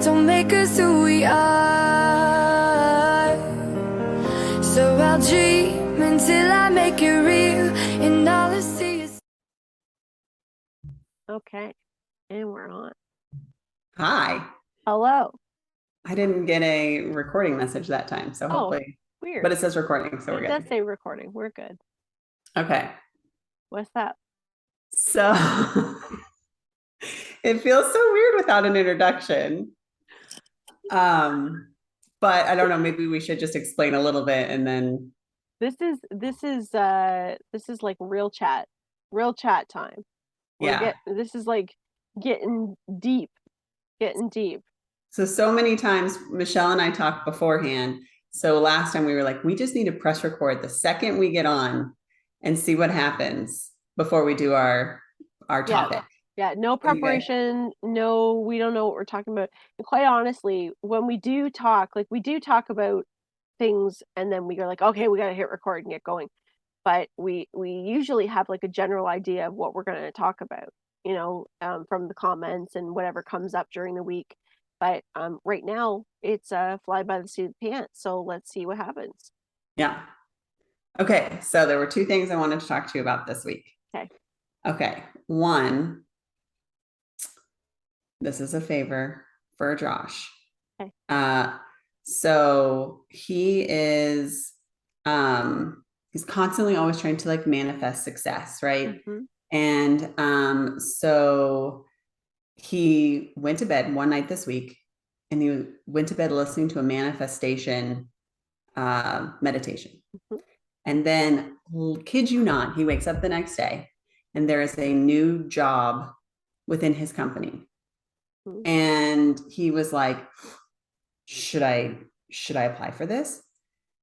don't make us who we are. So I'll dream until I make it real, and all I see is. Okay, and we're on. Hi. Hello. I didn't get a recording message that time, so Oh, hopefully, weird. but it says recording, so we're It does good. say recording. We're good. Okay. What's up? So it feels so weird without an introduction. But I don't know, maybe we should just explain a little bit and then This is like real chat time. yeah. This is like getting deep, getting deep. So many times Michelle and I talked beforehand. So last time we were like, we just need to press record the second we get on and see what happens before we do our topic. Yeah, no preparation, no, we don't know what we're talking about. And quite honestly, when we do talk, like we do talk about things and then we go like, okay, we gotta hit record and get going. But we usually have like a general idea of what we're gonna talk about, from the comments and whatever comes up during the week. But right now it's fly by the seat of the pants. So let's see what happens. Yeah. Okay. So there were two things I wanted to talk to you about this week. Okay. Okay. One, this is a favor for Josh. Okay. So he is, he's constantly always trying to like manifest success, right? Mm-hmm. And so he went to bed one night this week and he went to bed listening to a manifestation meditation. Mm-hmm. And then, kid you not, he wakes up the next day and there is a new job within his company. Mm-hmm. And he was like, should I apply for this?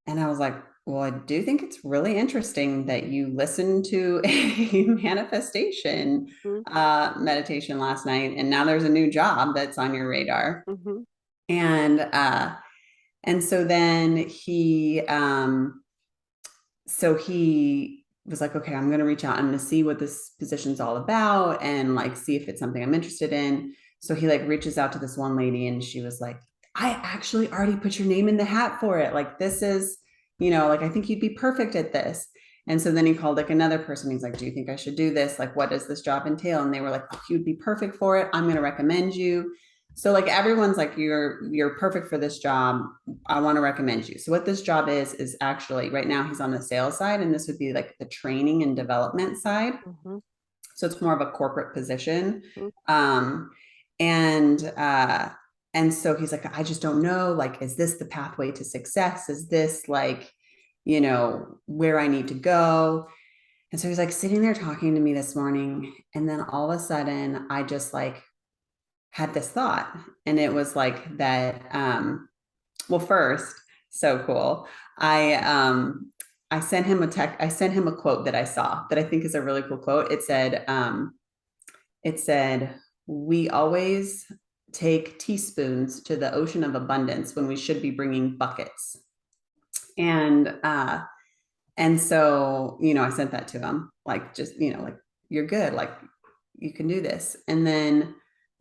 And I was like, well, I do think it's really interesting that you listened to a manifestation meditation last night, and now there's a new job that's on your radar. Mm-hmm. And so then he was like, okay, I'm going to reach out. I'm going to see what this position's all about and like see if it's something I'm interested in. So he like reaches out to this one lady and she was like, I actually already put your name in the hat for it. Like, this is, like, I think you'd be perfect at this. And so then he called like another person. He's like, do you think I should do this? Like, what does this job entail? And they were like, oh, you'd be perfect for it. I'm going to recommend you. So like everyone's like, you're perfect for this job. I want to recommend you. So what this job is actually right now he's on the sales side, and this would be like the training and development side. Mm-hmm. So it's more of a corporate position. Mm-hmm. And so he's like, I just don't know, like, is this the pathway to success? Is this like, where I need to go? And so he's like sitting there talking to me this morning. And then all of a sudden I just like had this thought, and it was like that, well, first, so cool. I sent him a quote that I saw that I think is a really cool quote. It said, we always take teaspoons to the ocean of abundance when we should be bringing buckets. And so, I sent that to him, like, just, like, you're good. Like, you can do this. And then,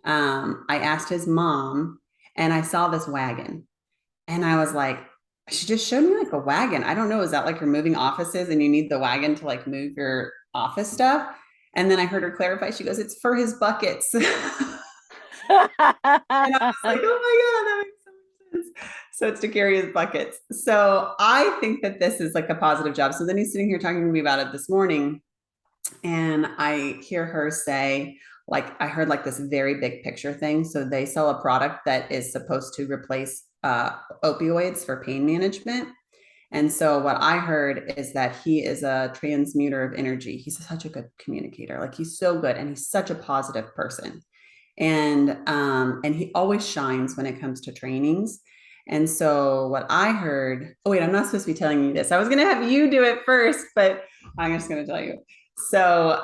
I asked his mom, and I saw this wagon, and I was like, she just showed me like a wagon. I don't know. Is that like you're moving offices and you need the wagon to like move your office stuff? And then I heard her clarify. She goes, it's for his buckets. And I was like, oh my God, that makes so much sense. So it's to carry his buckets. So I think that this is like a positive job. So then he's sitting here talking to me about it this morning. And I hear her say, like, I heard like this very big picture thing. So they sell a product that is supposed to replace opioids for pain management. And so what I heard is that he is a transmuter of energy. He's such a good communicator. Like, he's so good, and he's such a positive person. And he always shines when it comes to trainings. And so what I heard, oh wait, I'm not supposed to be telling you this. I was going to have you do it first, but I'm just going to tell you. So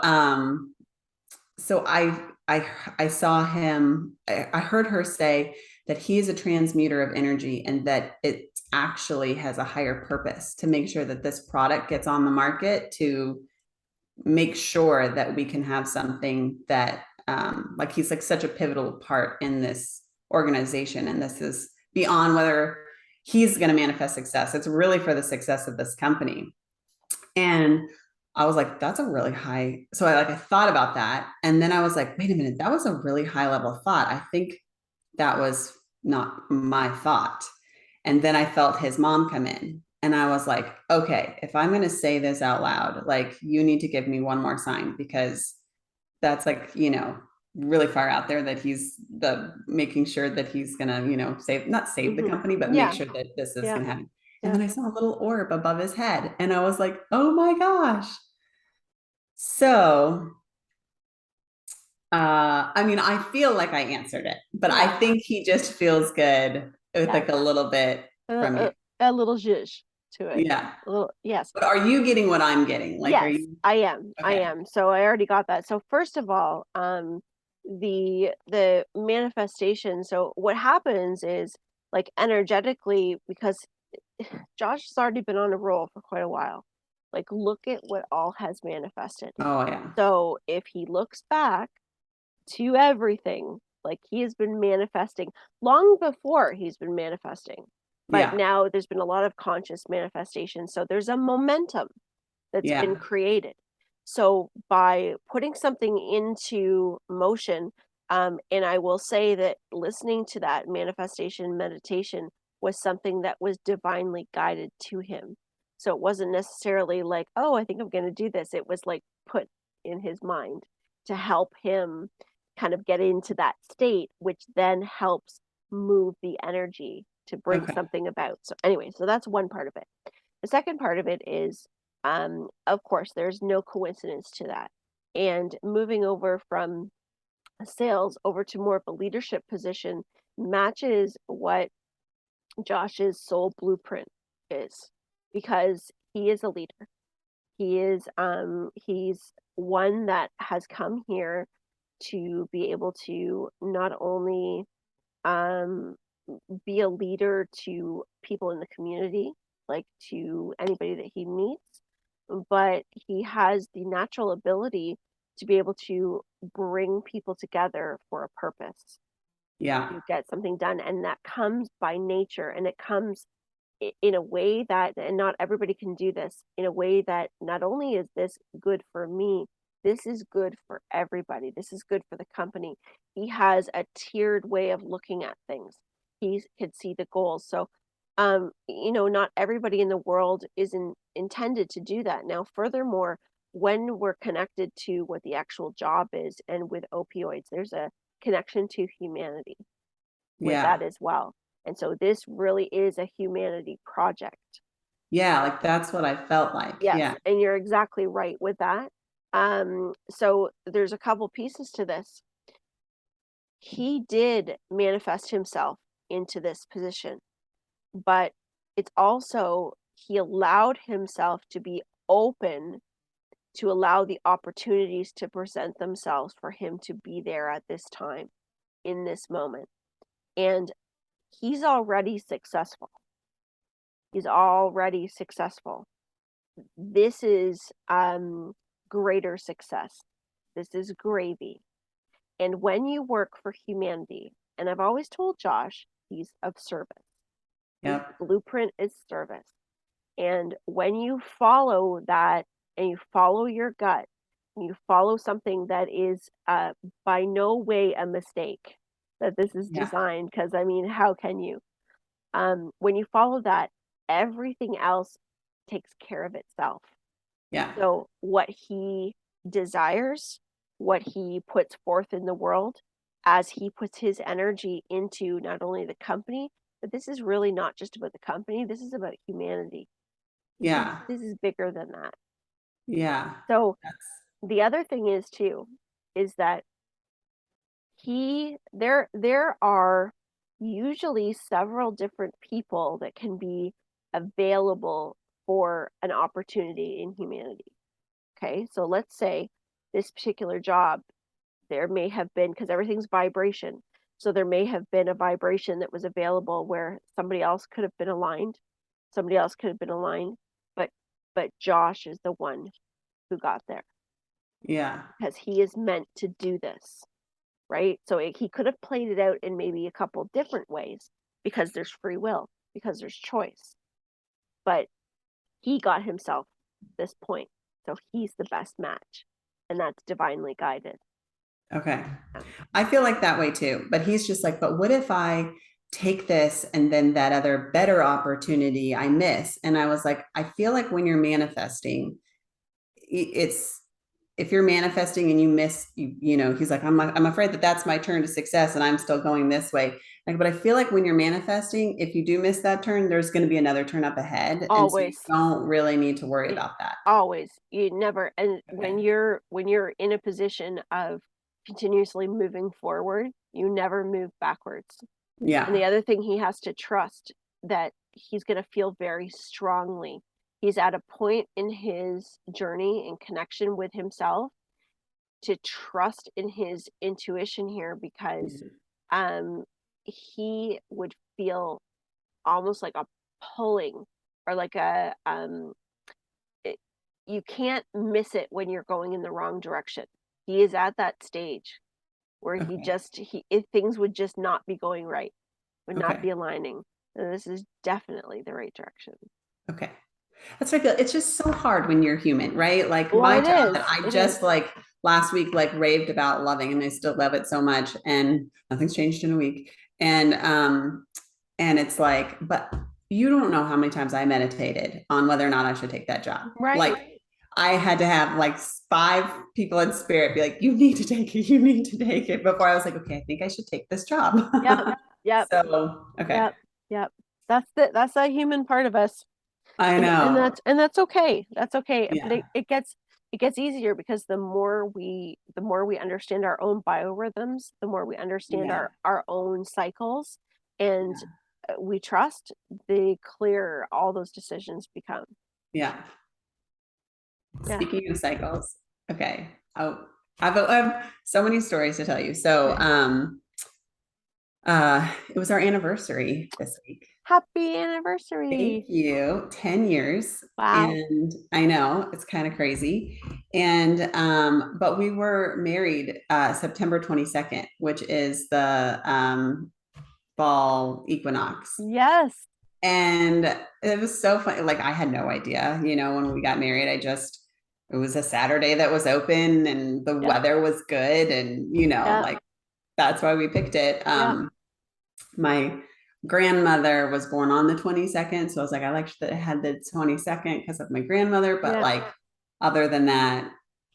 I saw him, I heard her say that he is a transmuter of energy, and that it actually has a higher purpose to make sure that this product gets on the market, to make sure that we can have something that, like, he's like such a pivotal part in this organization. And this is beyond whether he's going to manifest success. It's really for the success of this company. And I was like, that's a really high. So I thought about that. And then I was like, wait a minute, that was a really high level thought. I think that was not my thought. And then I felt his mom come in. And I was like, okay, if I'm going to say this out loud, like, you need to give me one more sign, because that's like, really far out there, that he's making sure that he's going to, not save the company, but make sure that this is going to happen. And then I saw a little orb above his head, and I was like, oh my gosh. So, I feel like I answered it, but I think he just feels good with like a little bit from you. A little zhuzh to it. Yeah. A little, yes. But are you getting what I'm getting? Like, yes, are you? I am. Okay. I am. So I already got that. So first of all, the manifestation. So what happens is, like, energetically, because Josh has already been on a roll for quite a while. Like, look at what all has manifested. Oh yeah. So if he looks back to everything, like, he has been manifesting long before he's been manifesting. But now there's been a lot of conscious manifestation. So there's a momentum that's been created. So by putting something into motion, and I will say that listening to that manifestation meditation was something that was divinely guided to him. So it wasn't necessarily like, oh, I think I'm going to do this. It was like put in his mind to help him kind of get into that state, which then helps move the energy to bring something about. So anyway, so that's one part of it. The second part of it is, of course, there's no coincidence to that. And moving over from sales over to more of a leadership position matches what Josh's soul blueprint is, because he is a leader. He's one that has come here to be able to not only be a leader to people in the community, like to anybody that he meets, but he has the natural ability to be able to bring people together for a purpose, to get something done. And that comes by nature, and it comes in a way that, and not everybody can do this, in a way that not only is this good for me, this is good for everybody. This is good for the company. He has a tiered way of looking at things. He could see the goals. So, not everybody in the world is intended to do that. Now, furthermore, when we're connected to what the actual job is, and with opioids, there's a connection to humanity with that as well. And so this really is a humanity project. Yeah, like that's what I felt like. Yes, yeah. And you're exactly right with that. So there's a couple pieces to this. He did manifest himself into this position, but it's also, he allowed himself to be open to allow the opportunities to present themselves for him to be there at this time, in this moment. And he's already successful. He's already successful. This is greater success. This is gravy. And when you work for humanity, and I've always told Josh, he's of service. His blueprint is service. And when you follow that, and you follow your gut, and you follow something that is by no way a mistake, that this is designed, because I mean, how can you? When you follow that, everything else takes care of itself. So what he desires, what he puts forth in the world, as he puts his energy into not only the company, but this is really not just about the company, this is about humanity. This is bigger than that. So the other thing is too, is that there are usually several different people that can be available for an opportunity in humanity. Okay, so let's say this particular job, there may have been, because everything's vibration, so there may have been a vibration that was available where somebody else could have been aligned, but Josh is the one who got there. Because he is meant to do this. right? So he could have played it out in maybe a couple different ways because there's free will, because there's choice. But he got himself this point. So he's the best match. And that's divinely guided. Okay. I feel like that way too. But he's just like, but what if I take this and then that other better opportunity I miss? And I was like, I feel like when you're manifesting, it's if you're manifesting and you miss, he's like, I'm afraid that that's my turn to success and I'm still going this way. Like, but I feel like when you're manifesting, if you do miss that turn, there's going to be another turn up ahead. And so you Always. don't really need to worry about that. Always. You never, and Okay. when you're in a position of continuously moving forward, you never move backwards. Yeah. And the other thing he has to trust that he's going to feel very strongly. He's at a point in his journey and connection with himself to trust in his intuition here because he would feel almost like a pulling or like you can't miss it when you're going in the wrong direction. He is at that stage where things would just not be going right, would not be aligning. And this is definitely the right direction. Okay. That's what I feel. It's just so hard when you're human, right? Like my job that I just like last week, like raved about loving and I still love it so much and nothing's changed in a week. And it's like, but you don't know how many times I meditated on whether or not I should take that job. Right. Like I had to have like 5 people in spirit be like, you need to take it. You need to take it before I was like, okay, I think I should take this job. Yep. So, okay. Yep. That's that human part of us. I know. And that's okay. That's okay. Yeah. But it gets easier because the more we understand our own biorhythms, the more we understand our own cycles and we trust, the clearer all those decisions become. Yeah. Speaking of cycles, okay. I have so many stories to tell you. So, it was our anniversary this week. Happy anniversary. Thank you. 10 years. Wow. And I know it's kind of crazy. And, but we were married, September 22nd, which is the, fall equinox. Yes. And it was so funny. Like I had no idea, when we got married, it was a Saturday that was open and the weather was good. And, like that's why we picked it. My grandmother was born on the 22nd. So I was like, I liked that it had the 22nd because of my grandmother. But like, other than that,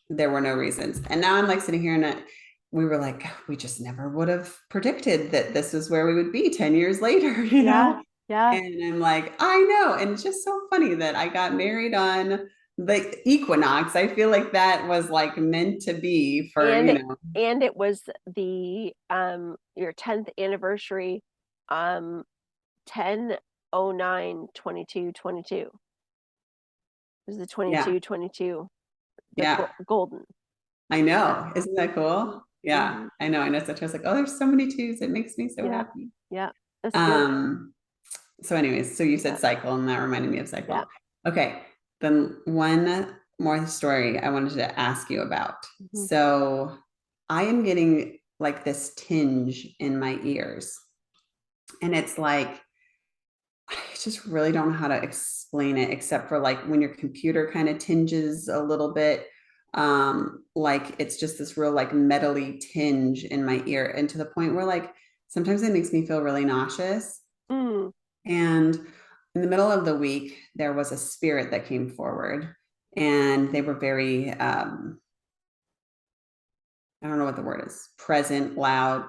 there were no reasons. And now I'm like sitting here and we were like, we just never would have predicted that this is where we would be 10 years later, Yeah. And I'm like, I know. And it's just so funny that I got married on the equinox. I feel like that was like meant to be for, And it was the your 10th anniversary 10/09/22/22. It was the 22/22. Golden. I know. Isn't that cool? Yeah, I know. I know. Such. I was like, oh, there's so many twos. It makes me so happy. Yeah. That's good. So anyways, so you said cycle and that reminded me of cycle. Yeah. Okay. Then one more story I wanted to ask you about. So I am getting like this tinge in my ears. And it's like, I just really don't know how to explain it except for like when your computer kind of tinges a little bit. Like it's just this real like metally tinge in my ear, and to the point where like sometimes it makes me feel really nauseous. And in the middle of the week, there was a spirit that came forward, and they were very I don't know what the word is, present, loud,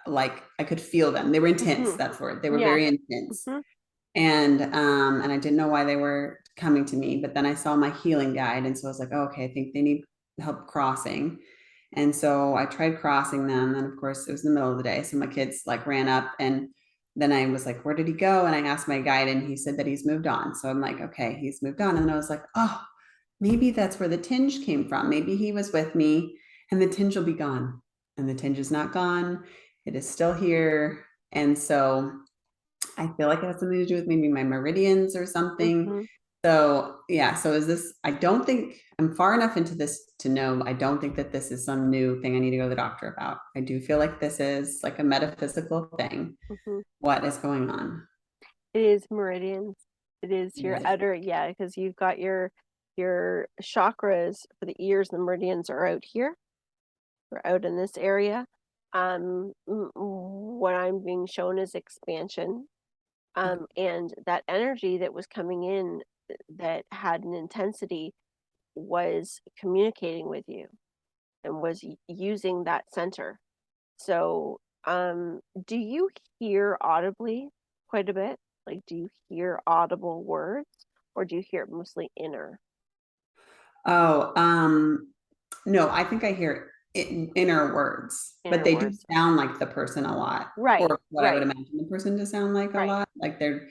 like I could feel them. They were intense. That's the word. They were very intense. And I didn't know why they were coming to me, but then I saw my healing guide. And so I was like, oh, okay, I think they need help crossing. And so I tried crossing them. And of course it was in the middle of the day. So my kids like ran up, and then I was like, where did he go? And I asked my guide and he said that he's moved on. So I'm like, okay, he's moved on. And then I was like, oh, maybe that's where the tinge came from. Maybe he was with me and the tinge will be gone. And the tinge is not gone. It is still here. And so I feel like it has something to do with maybe my meridians or something. So yeah, so is this, I don't think I'm far enough into this to know, I don't think that this is some new thing I need to go to the doctor about. I do feel like this is like a metaphysical thing. Mhm. What is going on? It is meridians. It is It your is. outer, yeah, because you've got your chakras for the ears. The meridians are out here. They're out in this area. What I'm being shown is expansion. And that energy that was coming in that had an intensity was communicating with you and was using that center. So, do you hear audibly quite a bit? Like, do you hear audible words or do you hear it mostly inner? Oh, no, I think I hear inner words, but Inner they do words. sound like the person a lot, Right, or what I would right, imagine the person to sound like a right. lot. Like they're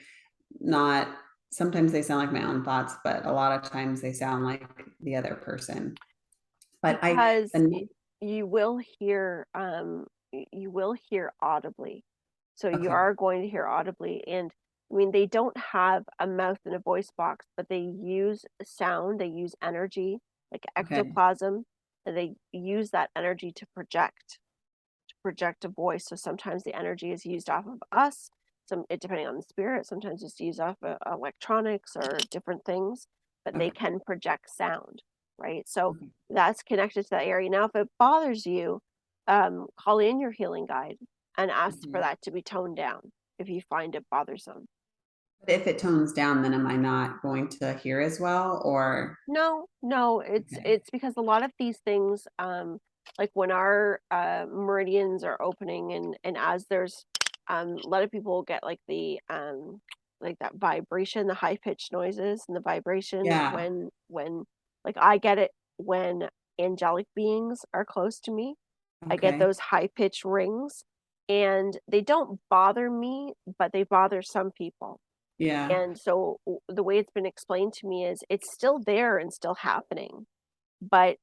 not, sometimes they sound like my own thoughts, but a lot of times they sound like the other person. But Because the, you will hear you will hear audibly. So you okay, are going to hear audibly. And I mean, they don't have a mouth and a voice box, but they use sound, they use energy, like okay, ectoplasm, and they use that energy to project a voice. So sometimes the energy is used off of us, depending on the spirit. Sometimes it's used off of electronics or different things, but they okay, can project sound, right? So okay. that's connected to that area. Now, if it bothers you, call in your healing guide and ask for Okay. that to be toned down if you find it bothersome. But if it tones down, then am I not going to hear as well? Or No, no, okay, it's because a lot of these things, like when our meridians are opening and as there's a lot of people get like that vibration, the high pitched noises and the vibration yeah, when like I get it when angelic beings are close to me. I get okay, those high pitched rings and they don't bother me, but they bother some people. yeah, And so the way it's been explained to me is it's still there and still happening, but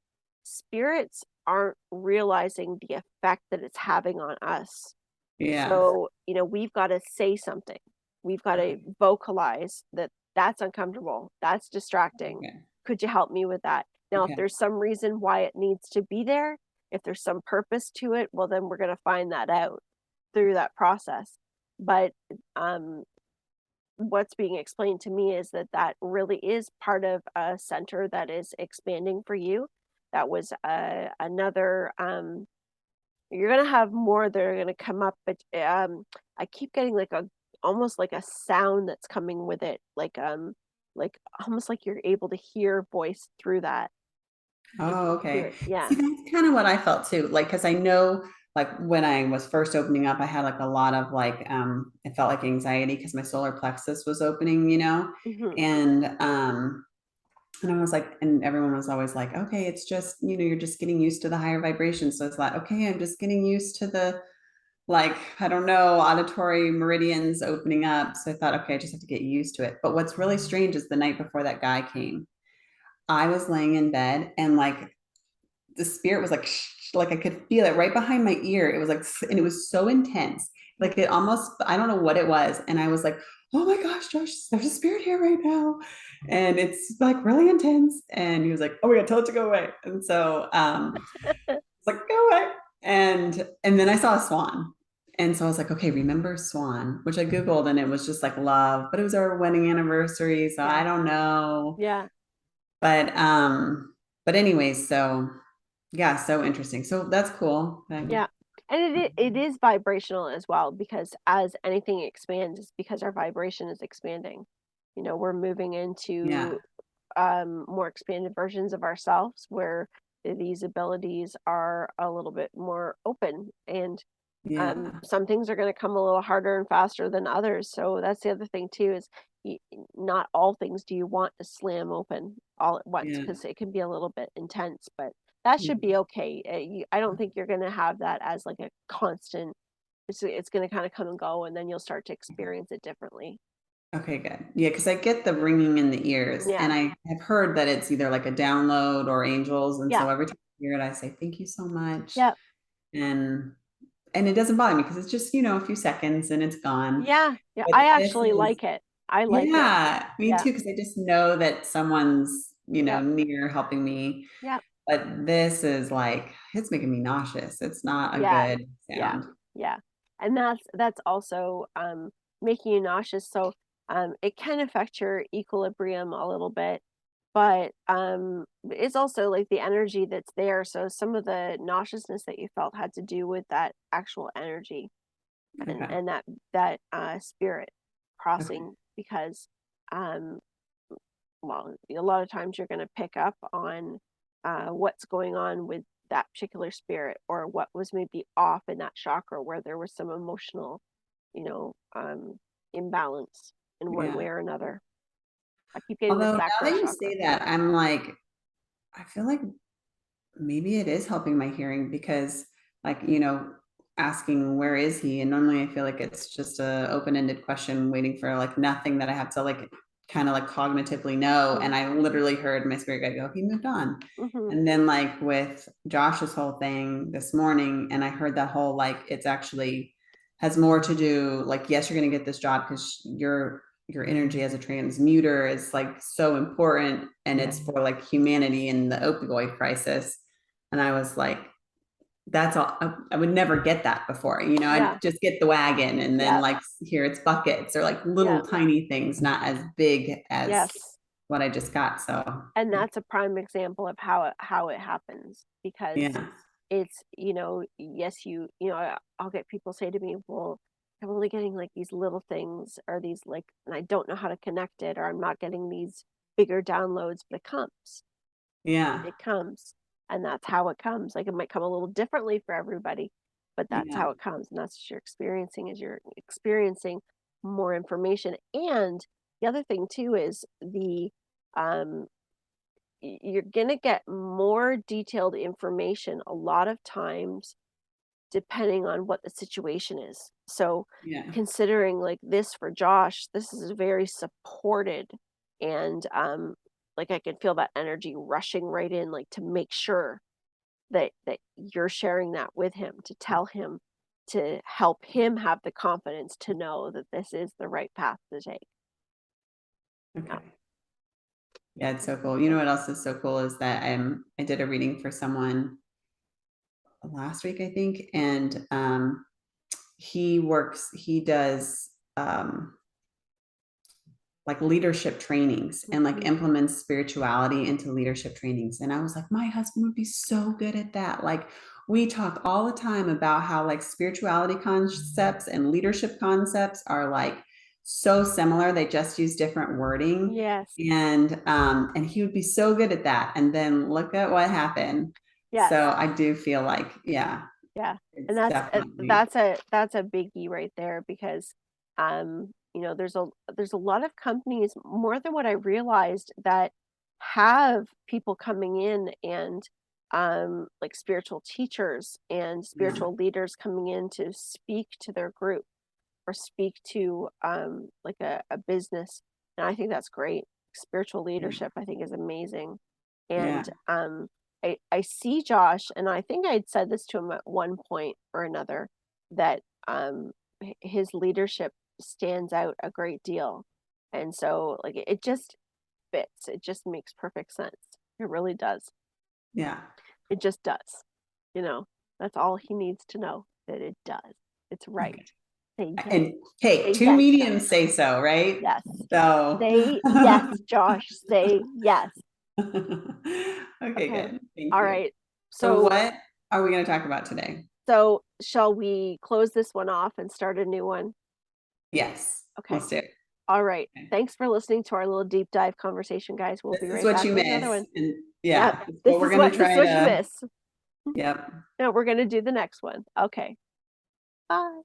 spirits aren't realizing the effect that it's having on us. yeah, So, we've got to say something. We've got to okay, vocalize that that's uncomfortable. That's distracting. okay, Could you help me with that? Now, if okay, there's some reason why it needs to be there, if there's some purpose to it, well, then we're going to find that out through that process. But um, what's being explained to me is that that really is part of a center that is expanding for you. That was another you're going to have more that are going to come up, but I keep getting like a almost like a sound that's coming with it, like almost like you're able to hear voice through that. Like you oh, can hear okay. it. Yeah. See, that's kind of what I felt too. Like, because I know, like, when I was first opening up, I had like a lot of like, it felt like anxiety because my solar plexus was opening, Hmm. and I was like, and everyone was always like, okay, it's just, you're just getting used to the higher vibration. So it's like, okay, I'm just getting used to the, like, I don't know, auditory meridians opening up. So I thought, okay, I just have to get used to it. But what's really strange is the night before that guy came, I was laying in bed and like the spirit was like, like I could feel it right behind my ear. It was like, and it was so intense. Like it almost, I don't know what it was. And I was like, oh my gosh, Josh, there's a spirit here right now. And it's like really intense. And he was like, oh my God, tell it to go away. And so it's like, go away. And then I saw a swan. And so I was like, okay, remember swan, which I Googled and it was just like love, but it was our wedding anniversary. So I Yeah. don't know. Yeah. But but anyways, so yeah, so interesting. So that's cool. Yeah. And it is vibrational as well because as anything expands, it's because our vibration is expanding. We're moving Yeah, into more expanded versions of ourselves where these abilities are a little bit more open and yeah, some things are going to come a little harder and faster than others. So that's the other thing too is y- not all things do you want to slam open all at once yeah, because it can be a little bit intense, but that should yeah. be okay. I don't think you're going to have that as like a constant. It's going to kind of come and go, and then you'll start to experience it differently. Okay, good. Yeah, because I get the ringing in the ears, and Yeah, I have heard that it's either like a download or angels, and yeah, so every time I hear it, I say thank you so much, yeah, and and it doesn't bother me because it's just a few seconds and it's gone. yeah, yeah. But I this actually is like it. I like it. Yeah, me Yeah. too, because I just know that someone's, Yep. near helping me. Yep. But this is like, it's making me nauseous. It's not a Yeah. good Yeah. sound. Yeah. And that's also making you nauseous. So it can affect your equilibrium a little bit, but it's also like the energy that's there. So some of the nauseousness that you felt had to do with that actual energy and Okay. that spirit Okay. crossing because um well, a lot of times you're going to pick up on what's going on with that particular spirit or what was maybe off in that chakra where there was some emotional, you know, imbalance in one Yeah. way or another. I keep getting the Although now sacral that you chakra. say that, I'm like, I feel like maybe it is helping my hearing because like, asking where is he? And normally I feel like it's just a open-ended question waiting for like nothing that I have to like kind of like cognitively know. And I literally heard my spirit guide go, he moved on. Mm-hmm. And then like with Josh's whole thing this morning, and I heard that whole like it's actually has more to do like, yes, you're gonna get this job because your energy as a transmuter is like so important and it's for like humanity and the opioid crisis. And I was like, that's all. I would never get that before. I'd Yeah. just get the wagon and then Yeah. like here it's buckets or like little Yeah. tiny things, not as big as Yes. what I just got. So And that's a prime example of how it happens because yeah. it's, yes, I'll get people say to me, well, I'm only getting like these little things or these like, and I don't know how to connect it, or I'm not getting these bigger downloads, but Yeah. it comes, and that's how it comes. Like it might come a little differently for everybody, but that's Yeah. how it comes. And that's what you're experiencing is you're experiencing more information. And the other thing too is um, you're going to get more detailed information a lot of times depending on what the situation is. So Yeah. considering like this for Josh, this is very supported and like I can feel that energy rushing right in like to make sure that you're sharing that with him, to tell him, to help him have the confidence to know that this is the right path to take. Okay. Yeah. Yeah, it's so cool. You know what else is so cool is that I did a reading for someone last week, I think, and he does like leadership trainings and like implements spirituality into leadership trainings. And I was like, my husband would be so good at that. Like we talk all the time about how like spirituality concepts and leadership concepts are like so similar. They just use different wording. Yes. And he would be so good at that. And then look at what happened. Yes. So I do feel like, yeah, Yeah. And it's that's definitely, that's a biggie right there because there's a lot of companies more than what I realized that have people coming in and like spiritual teachers and yeah, spiritual leaders coming in to speak to their group or speak to like a business. And I think that's great. Spiritual yeah, leadership I think is amazing. yeah, And I see Josh, and I think I'd said this to him at one point or another, that his leadership stands out a great deal. And so like it just fits. It just makes perfect sense. It really does. yeah. It just does. You know, that's all he needs to know, that it does. It's right. Okay. Say yes. And hey, Say two yes, mediums Josh. say so, right? Yes. So, Say yes, Josh. Say yes. okay, Okay. good. Thank All you. right. So, So what are we going to talk about today? so shall we close this one off and start a new one? Yes, Okay. let's do it. All right. Okay. Thanks for listening to our little deep dive conversation, guys. We'll be This is right what back you with another miss. one. And Yep. yeah, it's what we're going to This is try what you to, miss. yep. No, we're going to do the next one. Okay. Bye.